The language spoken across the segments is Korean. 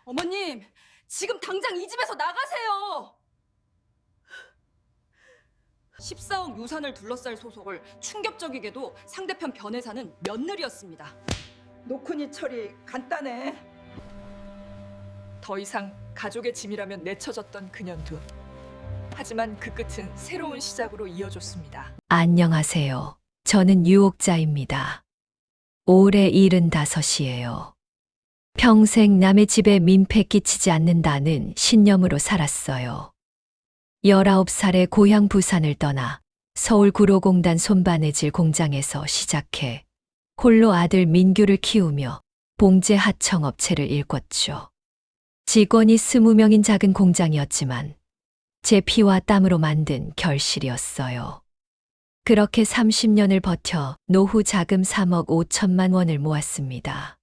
어머님, 지금 당장 이 집에서 나가세요. 14억 유산을 둘러쌀 소속을 충격적이게도 상대편 변호사는 며느리였습니다. 노쿠니 처리 간단해. 더 이상 가족의 짐이라면 내쳐졌던 그년도. 하지만 그 끝은 새로운 시작으로 이어졌습니다. 안녕하세요. 저는 유옥자입니다. 올해 75이에요. 평생 남의 집에 민폐 끼치지 않는다는 신념으로 살았어요. 19살에 고향 부산을 떠나 서울 구로공단 손바느질 공장에서 시작해 홀로 아들 민규를 키우며 봉제 하청업체를 일궜죠. 직원이 20명인 작은 공장이었지만 제 피와 땀으로 만든 결실이었어요. 그렇게 30년을 버텨 노후 자금 3억 5천만 원을 모았습니다.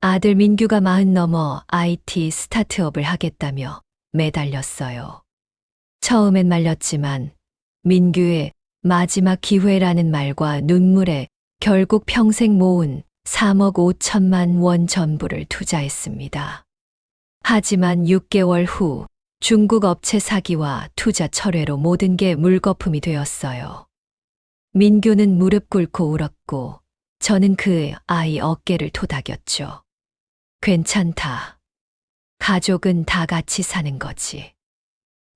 아들 민규가 40 넘어 IT 스타트업을 하겠다며 매달렸어요. 처음엔 말렸지만 민규의 마지막 기회라는 말과 눈물에 결국 평생 모은 3억 5천만 원 전부를 투자했습니다. 하지만 6개월 후 중국 업체 사기와 투자 철회로 모든 게 물거품이 되었어요. 민규는 무릎 꿇고 울었고 저는 그 아이 어깨를 토닥였죠. 괜찮다. 가족은 다 같이 사는 거지.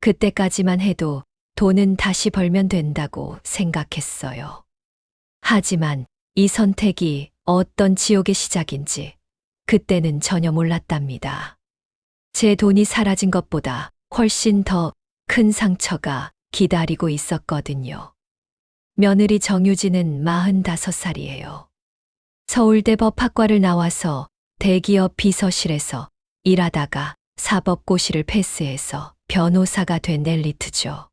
그때까지만 해도 돈은 다시 벌면 된다고 생각했어요. 하지만 이 선택이 어떤 지옥의 시작인지 그때는 전혀 몰랐답니다. 제 돈이 사라진 것보다 훨씬 더 큰 상처가 기다리고 있었거든요. 며느리 정유진은 45살이에요. 서울대 법학과를 나와서 대기업 비서실에서 일하다가 사법고시를 패스해서 변호사가 된 엘리트죠.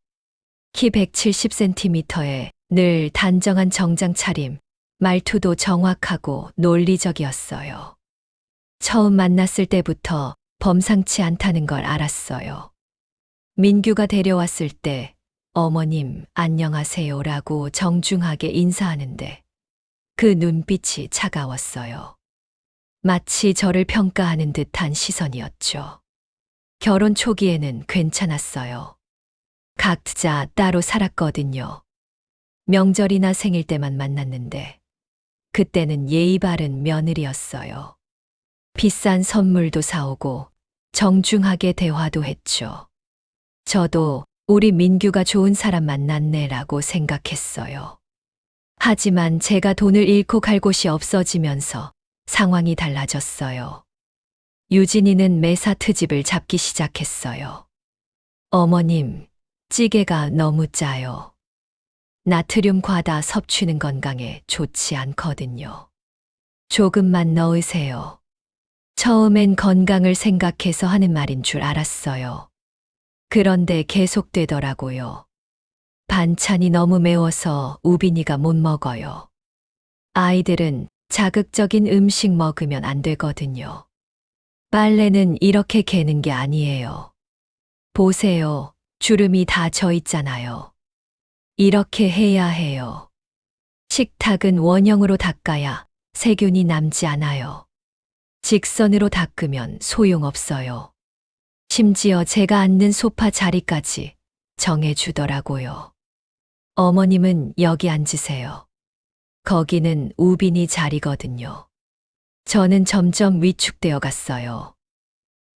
키 170cm에 늘 단정한 정장 차림, 말투도 정확하고 논리적이었어요. 처음 만났을 때부터 범상치 않다는 걸 알았어요. 민규가 데려왔을 때 어머님 안녕하세요라고 정중하게 인사하는데 그 눈빛이 차가웠어요. 마치 저를 평가하는 듯한 시선이었죠. 결혼 초기에는 괜찮았어요. 각자 따로 살았거든요. 명절이나 생일 때만 만났는데 그때는 예의 바른 며느리였어요. 비싼 선물도 사오고 정중하게 대화도 했죠. 저도 우리 민규가 좋은 사람 만났네라고 생각했어요. 하지만 제가 돈을 잃고 갈 곳이 없어지면서 상황이 달라졌어요. 유진이는 매사 트집을 잡기 시작했어요. 어머님, 찌개가 너무 짜요. 나트륨 과다 섭취는 건강에 좋지 않거든요. 조금만 넣으세요. 처음엔 건강을 생각해서 하는 말인 줄 알았어요. 그런데 계속되더라고요. 반찬이 너무 매워서 우빈이가 못 먹어요. 아이들은 자극적인 음식 먹으면 안 되거든요. 빨래는 이렇게 개는 게 아니에요. 보세요. 주름이 다 져 있잖아요. 이렇게 해야 해요. 식탁은 원형으로 닦아야 세균이 남지 않아요. 직선으로 닦으면 소용없어요. 심지어 제가 앉는 소파 자리까지 정해주더라고요. 어머님은 여기 앉으세요. 거기는 우빈이 자리거든요. 저는 점점 위축되어 갔어요.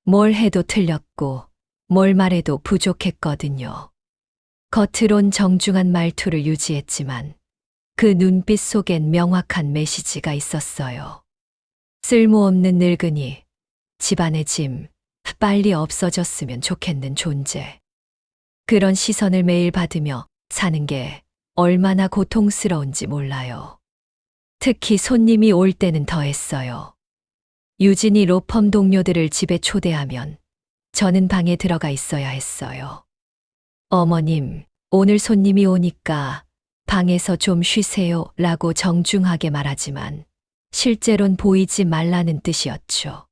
뭘 해도 틀렸고 뭘 말해도 부족했거든요. 겉으론 정중한 말투를 유지했지만 그 눈빛 속엔 명확한 메시지가 있었어요. 쓸모없는 늙은이, 집안의 짐, 빨리 없어졌으면 좋겠는 존재. 그런 시선을 매일 받으며 사는 게 얼마나 고통스러운지 몰라요. 특히 손님이 올 때는 더했어요. 유진이 로펌 동료들을 집에 초대하면 저는 방에 들어가 있어야 했어요. 어머님, 오늘 손님이 오니까 방에서 좀 쉬세요 라고 정중하게 말하지만 실제론 보이지 말라는 뜻이었죠.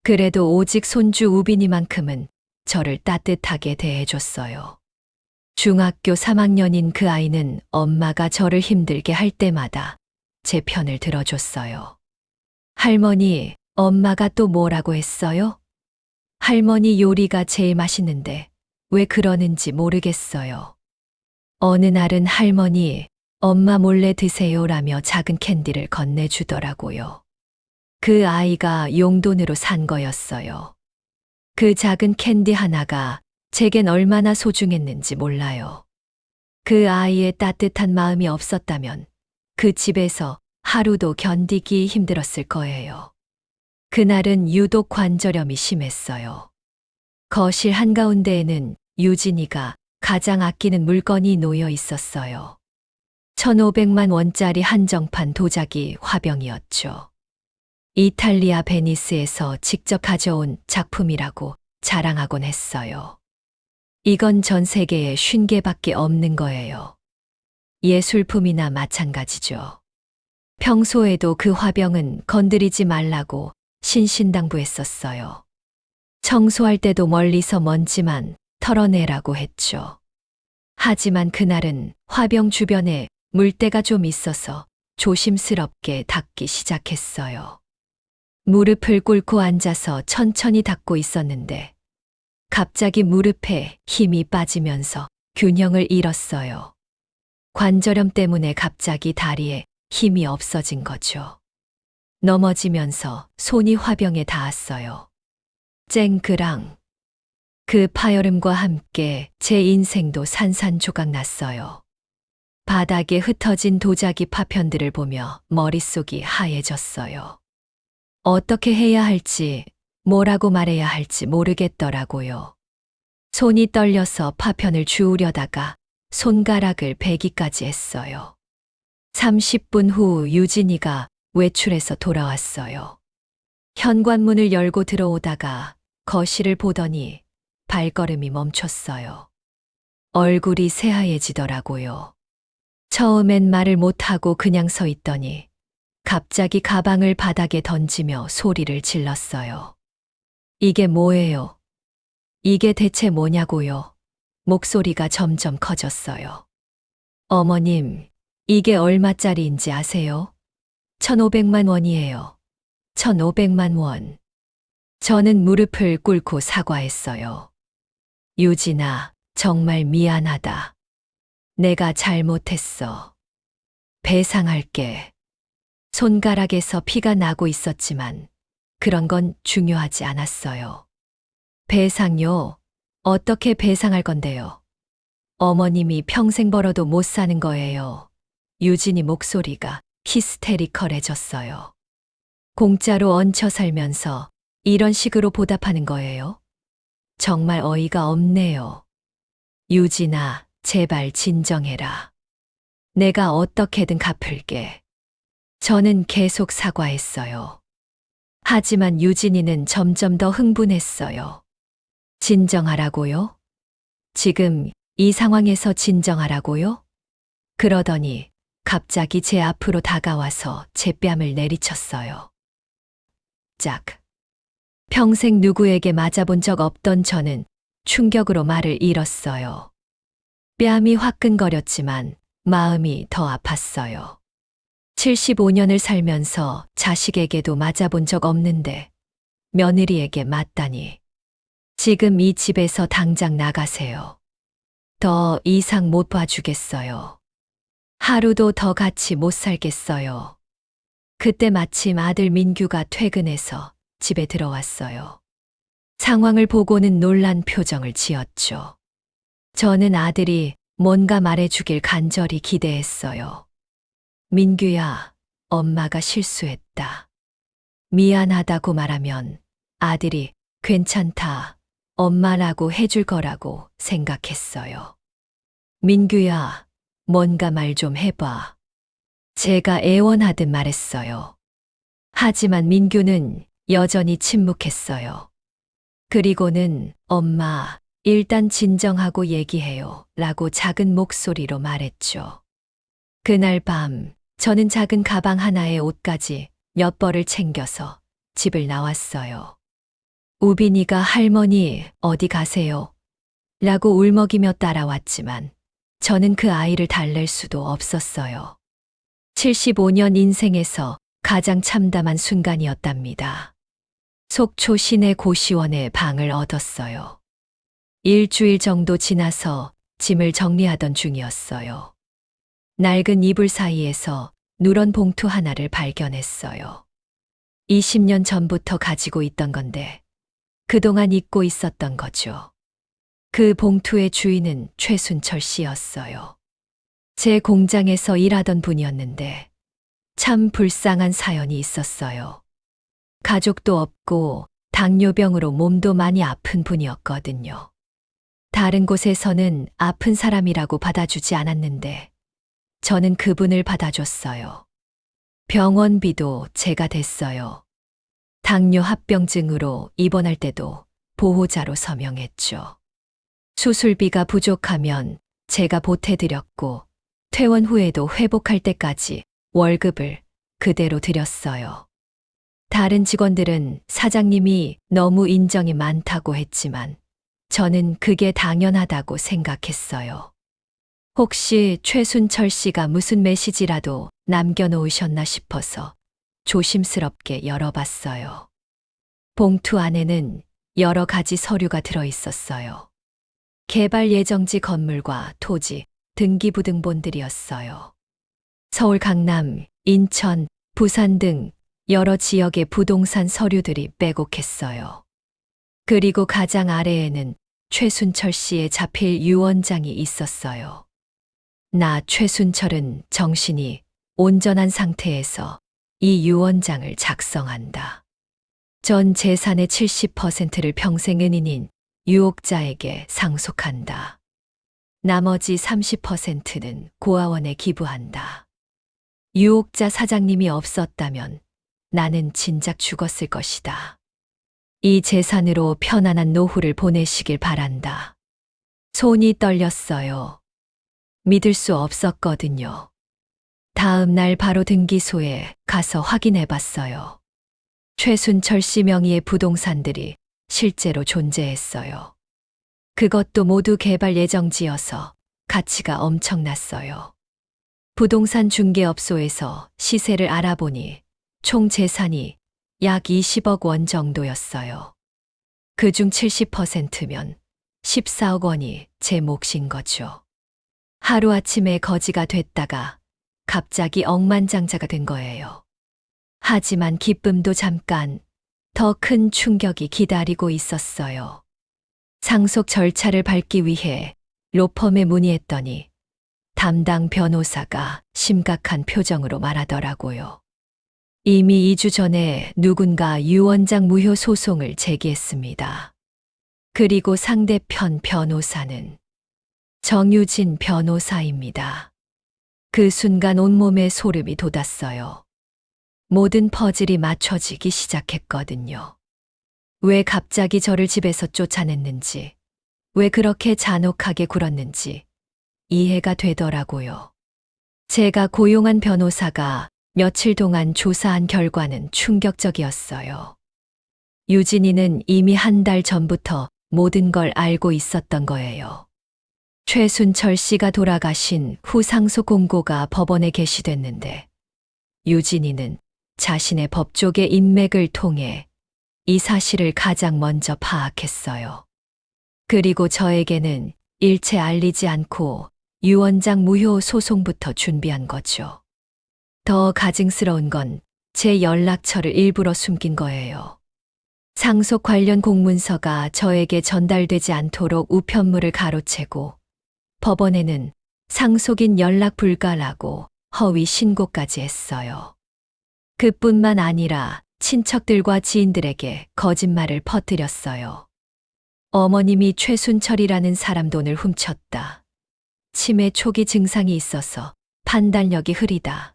그래도 오직 손주 우빈이만큼은 저를 따뜻하게 대해줬어요. 중학교 3학년인 그 아이는 엄마가 저를 힘들게 할 때마다 제 편을 들어줬어요. 할머니, 엄마가 또 뭐라고 했어요? 할머니 요리가 제일 맛있는데 왜 그러는지 모르겠어요. 어느 날은 할머니, 엄마 몰래 드세요라며 작은 캔디를 건네주더라고요. 그 아이가 용돈으로 산 거였어요. 그 작은 캔디 하나가 제겐 얼마나 소중했는지 몰라요. 그 아이의 따뜻한 마음이 없었다면 그 집에서 하루도 견디기 힘들었을 거예요. 그날은 유독 관절염이 심했어요. 거실 한가운데에는 유진이가 가장 아끼는 물건이 놓여 있었어요. 1,500만 원짜리 한정판 도자기 화병이었죠. 이탈리아 베니스에서 직접 가져온 작품이라고 자랑하곤 했어요. 이건 전 세계에 50개밖에 없는 거예요. 예술품이나 마찬가지죠. 평소에도 그 화병은 건드리지 말라고 신신당부했었어요. 청소할 때도 멀리서 먼지만 털어내라고 했죠. 하지만 그날은 화병 주변에 물때가 좀 있어서 조심스럽게 닦기 시작했어요. 무릎을 꿇고 앉아서 천천히 닦고 있었는데 갑자기 무릎에 힘이 빠지면서 균형을 잃었어요. 관절염 때문에 갑자기 다리에 힘이 없어진 거죠. 넘어지면서 손이 화병에 닿았어요. 쨍그랑. 그 파열음과 함께 제 인생도 산산조각 났어요. 바닥에 흩어진 도자기 파편들을 보며 머릿속이 하얘졌어요. 어떻게 해야 할지, 뭐라고 말해야 할지 모르겠더라고요. 손이 떨려서 파편을 주우려다가 손가락을 베기까지 했어요. 30분 후 유진이가 외출해서 돌아왔어요. 현관문을 열고 들어오다가 거실을 보더니 발걸음이 멈췄어요. 얼굴이 새하얘지더라고요. 처음엔 말을 못하고 그냥 서 있더니 갑자기 가방을 바닥에 던지며 소리를 질렀어요. 이게 뭐예요? 이게 대체 뭐냐고요? 목소리가 점점 커졌어요. 어머님, 이게 얼마짜리인지 아세요? 1,500만 원이에요. 1,500만 원. 저는 무릎을 꿇고 사과했어요. 유진아, 정말 미안하다. 내가 잘못했어. 배상할게. 손가락에서 피가 나고 있었지만 그런 건 중요하지 않았어요. 배상요? 어떻게 배상할 건데요? 어머님이 평생 벌어도 못 사는 거예요. 유진이 목소리가 히스테리컬해졌어요. 공짜로 얹혀 살면서 이런 식으로 보답하는 거예요? 정말 어이가 없네요. 유진아, 제발 진정해라. 내가 어떻게든 갚을게. 저는 계속 사과했어요. 하지만 유진이는 점점 더 흥분했어요. 진정하라고요? 지금 이 상황에서 진정하라고요? 그러더니 갑자기 제 앞으로 다가와서 제 뺨을 내리쳤어요. 짝. 평생 누구에게 맞아본 적 없던 저는 충격으로 말을 잃었어요. 뺨이 화끈거렸지만 마음이 더 아팠어요. 75년을 살면서 자식에게도 맞아본 적 없는데 며느리에게 맞다니. 지금 이 집에서 당장 나가세요. 더 이상 못 봐주겠어요. 하루도 더 같이 못 살겠어요. 그때 마침 아들 민규가 퇴근해서 집에 들어왔어요. 상황을 보고는 놀란 표정을 지었죠. 저는 아들이 뭔가 말해주길 간절히 기대했어요. 민규야, 엄마가 실수했다. 미안하다고 말하면 아들이 괜찮다, 엄마라고 해줄 거라고 생각했어요. 민규야, 뭔가 말 좀 해봐. 제가 애원하듯 말했어요. 하지만 민규는 여전히 침묵했어요. 그리고는 엄마, 일단 진정하고 얘기해요. 라고 작은 목소리로 말했죠. 그날 밤, 저는 작은 가방 하나에 옷까지 몇 벌을 챙겨서 집을 나왔어요. 우빈이가 할머니, 어디 가세요? 라고 울먹이며 따라왔지만 저는 그 아이를 달랠 수도 없었어요. 75년 인생에서 가장 참담한 순간이었답니다. 속초 시내 고시원에 방을 얻었어요. 일주일 정도 지나서 짐을 정리하던 중이었어요. 낡은 이불 사이에서 누런 봉투 하나를 발견했어요. 20년 전부터 가지고 있던 건데 그동안 잊고 있었던 거죠. 그 봉투의 주인은 최순철 씨였어요. 제 공장에서 일하던 분이었는데 참 불쌍한 사연이 있었어요. 가족도 없고 당뇨병으로 몸도 많이 아픈 분이었거든요. 다른 곳에서는 아픈 사람이라고 받아주지 않았는데 저는 그분을 받아줬어요. 병원비도 제가 댔어요. 당뇨 합병증으로 입원할 때도 보호자로 서명했죠. 수술비가 부족하면 제가 보태드렸고 퇴원 후에도 회복할 때까지 월급을 그대로 드렸어요. 다른 직원들은 사장님이 너무 인정이 많다고 했지만 저는 그게 당연하다고 생각했어요. 혹시 최순철 씨가 무슨 메시지라도 남겨놓으셨나 싶어서 조심스럽게 열어봤어요. 봉투 안에는 여러 가지 서류가 들어있었어요. 개발 예정지 건물과 토지, 등기부등본들이었어요. 서울, 강남, 인천, 부산 등 여러 지역의 부동산 서류들이 빼곡했어요. 그리고 가장 아래에는 최순철 씨의 자필 유언장이 있었어요. 나 최순철은 정신이 온전한 상태에서 이 유언장을 작성한다. 전 재산의 70%를 평생 은인인 유옥자에게 상속한다. 나머지 30%는 고아원에 기부한다. 유옥자 사장님이 없었다면 나는 진작 죽었을 것이다. 이 재산으로 편안한 노후를 보내시길 바란다. 손이 떨렸어요. 믿을 수 없었거든요. 다음 날 바로 등기소에 가서 확인해 봤어요. 최순철 씨 명의의 부동산들이 실제로 존재했어요. 그것도 모두 개발 예정지여서 가치가 엄청났어요. 부동산 중개업소에서 시세를 알아보니 총 재산이 약 20억 원 정도였어요. 그중 70%면 14억 원이 제 몫인 거죠. 하루아침에 거지가 됐다가 갑자기 억만장자가 된 거예요. 하지만 기쁨도 잠깐, 더 큰 충격이 기다리고 있었어요. 상속 절차를 밟기 위해 로펌에 문의했더니 담당 변호사가 심각한 표정으로 말하더라고요. 이미 2주 전에 누군가 유언장 무효 소송을 제기했습니다. 그리고 상대편 변호사는 정유진 변호사입니다. 그 순간 온몸에 소름이 돋았어요. 모든 퍼즐이 맞춰지기 시작했거든요. 왜 갑자기 저를 집에서 쫓아냈는지, 왜 그렇게 잔혹하게 굴었는지 이해가 되더라고요. 제가 고용한 변호사가 며칠 동안 조사한 결과는 충격적이었어요. 유진이는 이미 한 달 전부터 모든 걸 알고 있었던 거예요. 최순철 씨가 돌아가신 후 상속 공고가 법원에 게시됐는데 유진이는 자신의 법조계 인맥을 통해 이 사실을 가장 먼저 파악했어요. 그리고 저에게는 일체 알리지 않고 유언장 무효 소송부터 준비한 거죠. 더 가증스러운 건 제 연락처를 일부러 숨긴 거예요. 상속 관련 공문서가 저에게 전달되지 않도록 우편물을 가로채고 법원에는 상속인 연락 불가라고 허위 신고까지 했어요. 그뿐만 아니라 친척들과 지인들에게 거짓말을 퍼뜨렸어요. 어머님이 최순철이라는 사람 돈을 훔쳤다. 치매 초기 증상이 있어서 판단력이 흐리다.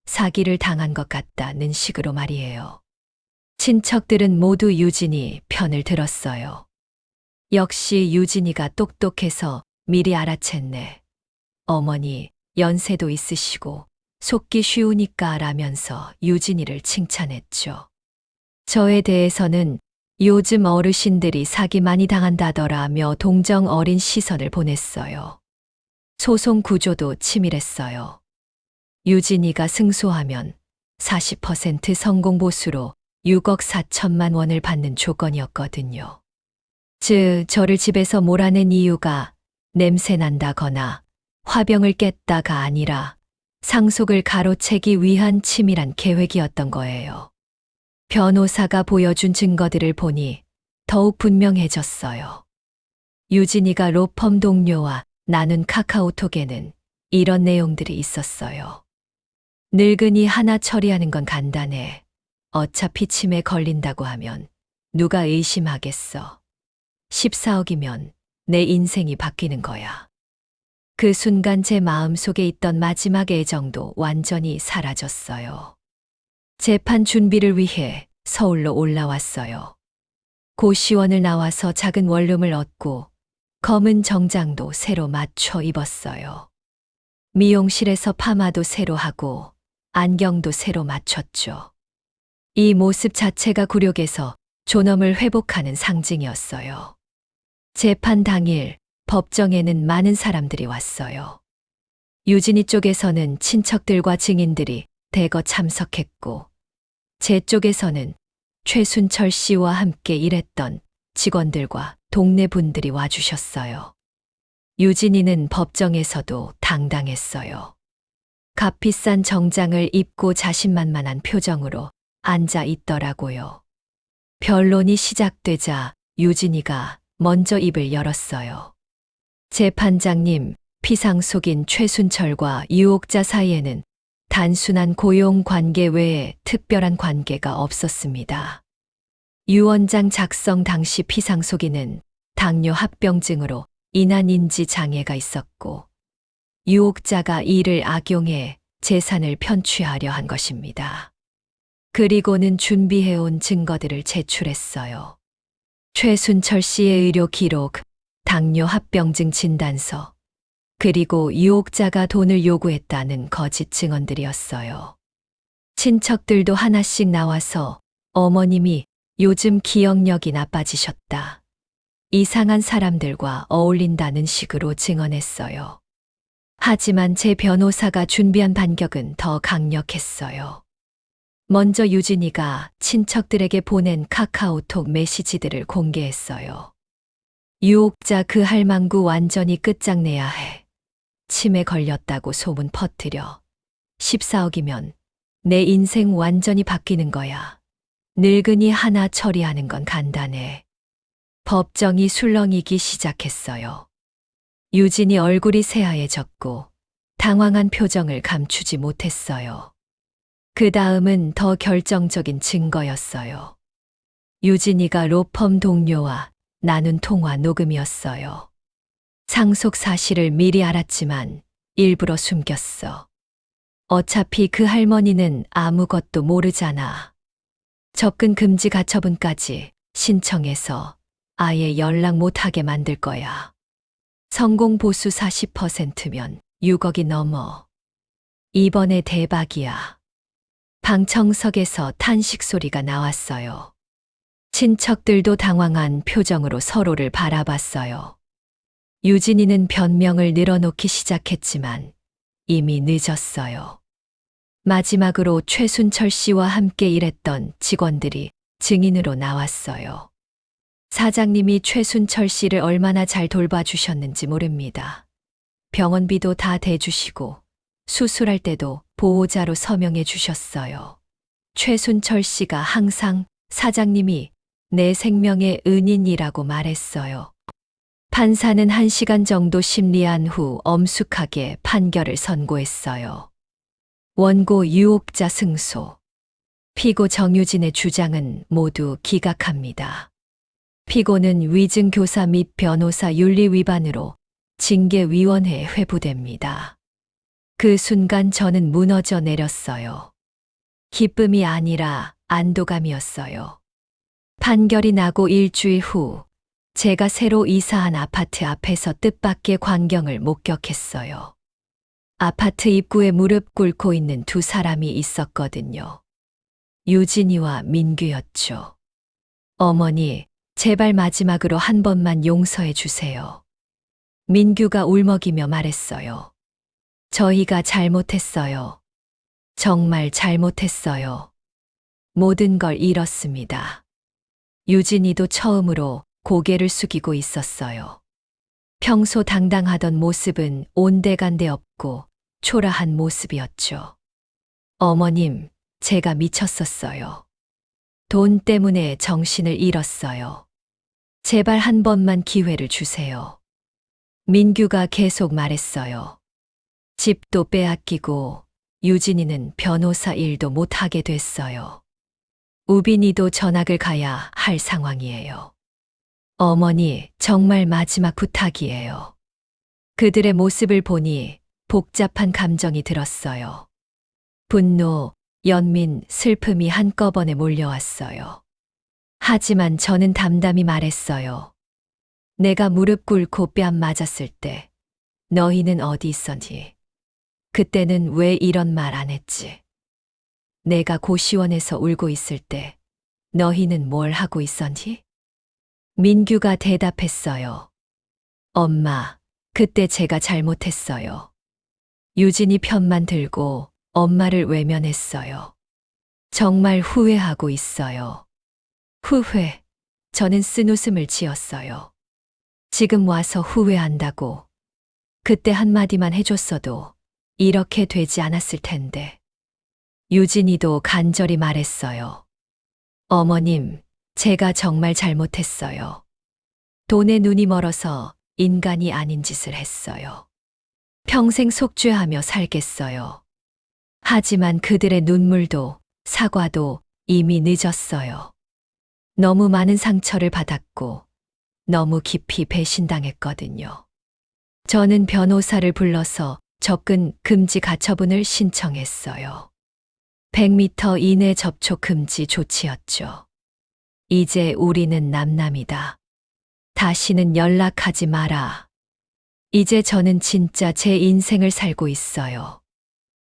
사기를 당한 것 같다는 식으로 말이에요. 친척들은 모두 유진이 편을 들었어요. 역시 유진이가 똑똑해서 미리 알아챘네. 어머니 연세도 있으시고 속기 쉬우니까 라면서 유진이를 칭찬했죠. 저에 대해서는 요즘 어르신들이 사기 많이 당한다더라며 동정 어린 시선을 보냈어요. 소송 구조도 치밀했어요. 유진이가 승소하면 40% 성공 보수로 6억 4천만 원을 받는 조건이었거든요. 즉, 저를 집에서 몰아낸 이유가 냄새 난다거나 화병을 깼다가 아니라 상속을 가로채기 위한 치밀한 계획이었던 거예요. 변호사가 보여준 증거들을 보니 더욱 분명해졌어요. 유진이가 로펌 동료와 나눈 카카오톡에는 이런 내용들이 있었어요. 늙은이 하나 처리하는 건 간단해. 어차피 치매 걸린다고 하면 누가 의심하겠어. 14억이면 내 인생이 바뀌는 거야. 그 순간 제 마음속에 있던 마지막 애정도 완전히 사라졌어요. 재판 준비를 위해 서울로 올라왔어요. 고시원을 나와서 작은 원룸을 얻고 검은 정장도 새로 맞춰 입었어요. 미용실에서 파마도 새로 하고 안경도 새로 맞췄죠. 이 모습 자체가 굴욕에서 존엄을 회복하는 상징이었어요. 재판 당일 법정에는 많은 사람들이 왔어요. 유진이 쪽에서는 친척들과 증인들이 대거 참석했고, 제 쪽에서는 최순철 씨와 함께 일했던 직원들과 동네 분들이 와주셨어요. 유진이는 법정에서도 당당했어요. 값비싼 정장을 입고 자신만만한 표정으로 앉아 있더라고요. 변론이 시작되자 유진이가 먼저 입을 열었어요. 재판장님, 피상속인 최순철과 유혹자 사이에는 단순한 고용 관계 외에 특별한 관계가 없었습니다. 유 원장 작성 당시 피상속인은 당뇨 합병증으로 인한 인지 장애가 있었고, 유혹자가 이를 악용해 재산을 편취하려 한 것입니다. 그리고는 준비해온 증거들을 제출했어요. 최순철 씨의 의료 기록, 당뇨 합병증 진단서, 그리고 유혹자가 돈을 요구했다는 거짓 증언들이었어요. 친척들도 하나씩 나와서 어머님이 요즘 기억력이 나빠지셨다. 이상한 사람들과 어울린다는 식으로 증언했어요. 하지만 제 변호사가 준비한 반격은 더 강력했어요. 먼저 유진이가 친척들에게 보낸 카카오톡 메시지들을 공개했어요. 유혹자 그 할망구 완전히 끝장내야 해. 치매 걸렸다고 소문 퍼뜨려. 14억이면 내 인생 완전히 바뀌는 거야. 늙은이 하나 처리하는 건 간단해. 법정이 술렁이기 시작했어요. 유진이 얼굴이 새하얘졌고 당황한 표정을 감추지 못했어요. 그 다음은 더 결정적인 증거였어요. 유진이가 로펌 동료와 나눈 통화 녹음이었어요. 상속 사실을 미리 알았지만 일부러 숨겼어. 어차피 그 할머니는 아무것도 모르잖아. 접근 금지 가처분까지 신청해서 아예 연락 못하게 만들 거야. 성공 보수 40%면 6억이 넘어. 이번에 대박이야. 방청석에서 탄식 소리가 나왔어요. 친척들도 당황한 표정으로 서로를 바라봤어요. 유진이는 변명을 늘어놓기 시작했지만 이미 늦었어요. 마지막으로 최순철 씨와 함께 일했던 직원들이 증인으로 나왔어요. 사장님이 최순철 씨를 얼마나 잘 돌봐주셨는지 모릅니다. 병원비도 다 대주시고 수술할 때도 보호자로 서명해 주셨어요. 최순철 씨가 항상 사장님이 내 생명의 은인이라고 말했어요. 판사는 1시간 정도 심리한 후 엄숙하게 판결을 선고했어요. 원고 유혹자 승소. 피고 정유진의 주장은 모두 기각합니다. 피고는 위증교사 및 변호사 윤리 위반으로 징계위원회에 회부됩니다. 그 순간 저는 무너져 내렸어요. 기쁨이 아니라 안도감이었어요. 판결이 나고 일주일 후 제가 새로 이사한 아파트 앞에서 뜻밖의 광경을 목격했어요. 아파트 입구에 무릎 꿇고 있는 두 사람이 있었거든요. 유진이와 민규였죠. 어머니, 제발 마지막으로 한 번만 용서해 주세요. 민규가 울먹이며 말했어요. 저희가 잘못했어요. 정말 잘못했어요. 모든 걸 잃었습니다. 유진이도 처음으로 고개를 숙이고 있었어요. 평소 당당하던 모습은 온데간데 없고 초라한 모습이었죠. 어머님, 제가 미쳤었어요. 돈 때문에 정신을 잃었어요. 제발 한 번만 기회를 주세요. 민규가 계속 말했어요. 집도 빼앗기고 유진이는 변호사 일도 못하게 됐어요. 우빈이도 전학을 가야 할 상황이에요. 어머니, 정말 마지막 부탁이에요. 그들의 모습을 보니 복잡한 감정이 들었어요. 분노, 연민, 슬픔이 한꺼번에 몰려왔어요. 하지만 저는 담담히 말했어요. 내가 무릎 꿇고 뺨 맞았을 때 너희는 어디 있었니? 그때는 왜 이런 말 안 했지? 내가 고시원에서 울고 있을 때 너희는 뭘 하고 있었니? 민규가 대답했어요. 엄마, 그때 제가 잘못했어요. 유진이 편만 들고 엄마를 외면했어요. 정말 후회하고 있어요. 후회. 저는 쓴웃음을 지었어요. 지금 와서 후회한다고. 그때 한마디만 해줬어도 이렇게 되지 않았을 텐데. 유진이도 간절히 말했어요. 어머님, 제가 정말 잘못했어요. 돈에 눈이 멀어서 인간이 아닌 짓을 했어요. 평생 속죄하며 살겠어요. 하지만 그들의 눈물도 사과도 이미 늦었어요. 너무 많은 상처를 받았고 너무 깊이 배신당했거든요. 저는 변호사를 불러서 접근 금지 가처분을 신청했어요. 100m 이내 접촉 금지 조치였죠. 이제 우리는 남남이다. 다시는 연락하지 마라. 이제 저는 진짜 제 인생을 살고 있어요.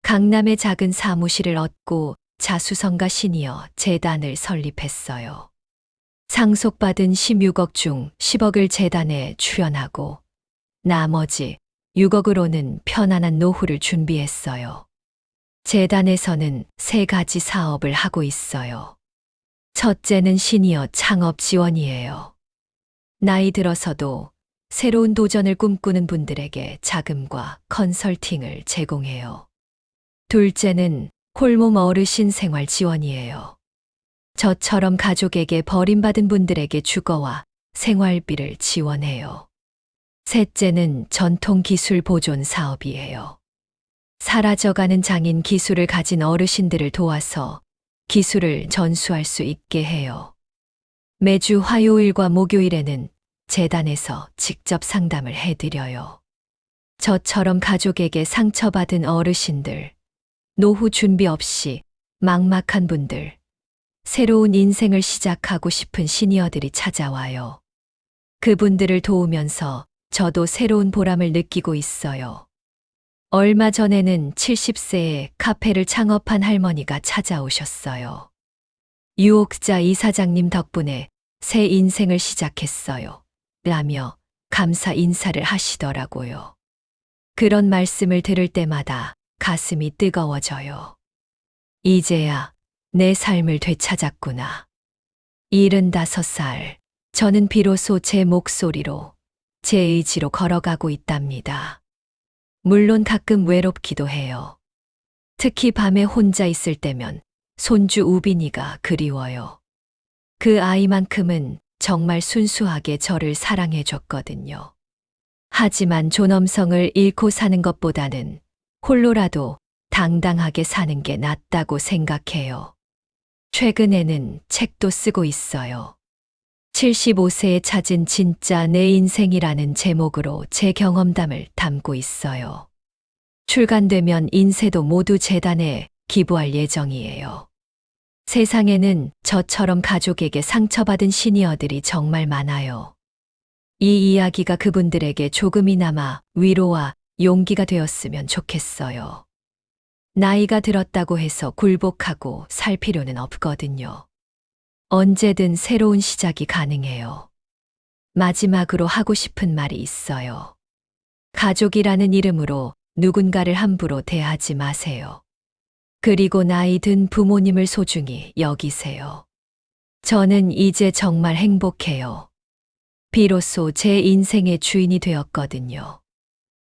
강남의 작은 사무실을 얻고 자수성가 시니어 재단을 설립했어요. 상속받은 16억 중 10억을 재단에 출연하고 나머지 6억으로는 편안한 노후를 준비했어요. 재단에서는 3가지 사업을 하고 있어요. 첫째는 시니어 창업 지원이에요. 나이 들어서도 새로운 도전을 꿈꾸는 분들에게 자금과 컨설팅을 제공해요. 둘째는 홀몸 어르신 생활 지원이에요. 저처럼 가족에게 버림받은 분들에게 주거와 생활비를 지원해요. 셋째는 전통 기술 보존 사업이에요. 사라져가는 장인 기술을 가진 어르신들을 도와서 기술을 전수할 수 있게 해요. 매주 화요일과 목요일에는 재단에서 직접 상담을 해드려요. 저처럼 가족에게 상처받은 어르신들, 노후 준비 없이 막막한 분들, 새로운 인생을 시작하고 싶은 시니어들이 찾아와요. 그분들을 도우면서 저도 새로운 보람을 느끼고 있어요. 얼마 전에는 70세에 카페를 창업한 할머니가 찾아오셨어요. 유옥자 이사장님 덕분에 새 인생을 시작했어요. 라며 감사 인사를 하시더라고요. 그런 말씀을 들을 때마다 가슴이 뜨거워져요. 이제야 내 삶을 되찾았구나. 75살, 저는 비로소 제 목소리로, 제 의지로 걸어가고 있답니다. 물론 가끔 외롭기도 해요. 특히 밤에 혼자 있을 때면 손주 우빈이가 그리워요. 그 아이만큼은 정말 순수하게 저를 사랑해줬거든요. 하지만 존엄성을 잃고 사는 것보다는 홀로라도 당당하게 사는 게 낫다고 생각해요. 최근에는 책도 쓰고 있어요. 75세에 찾은 진짜 내 인생이라는 제목으로 제 경험담을 담고 있어요. 출간되면 인쇄도 모두 재단에 기부할 예정이에요. 세상에는 저처럼 가족에게 상처받은 시니어들이 정말 많아요. 이 이야기가 그분들에게 조금이나마 위로와 용기가 되었으면 좋겠어요. 나이가 들었다고 해서 굴복하고 살 필요는 없거든요. 언제든 새로운 시작이 가능해요. 마지막으로 하고 싶은 말이 있어요. 가족이라는 이름으로 누군가를 함부로 대하지 마세요. 그리고 나이 든 부모님을 소중히 여기세요. 저는 이제 정말 행복해요. 비로소 제 인생의 주인이 되었거든요.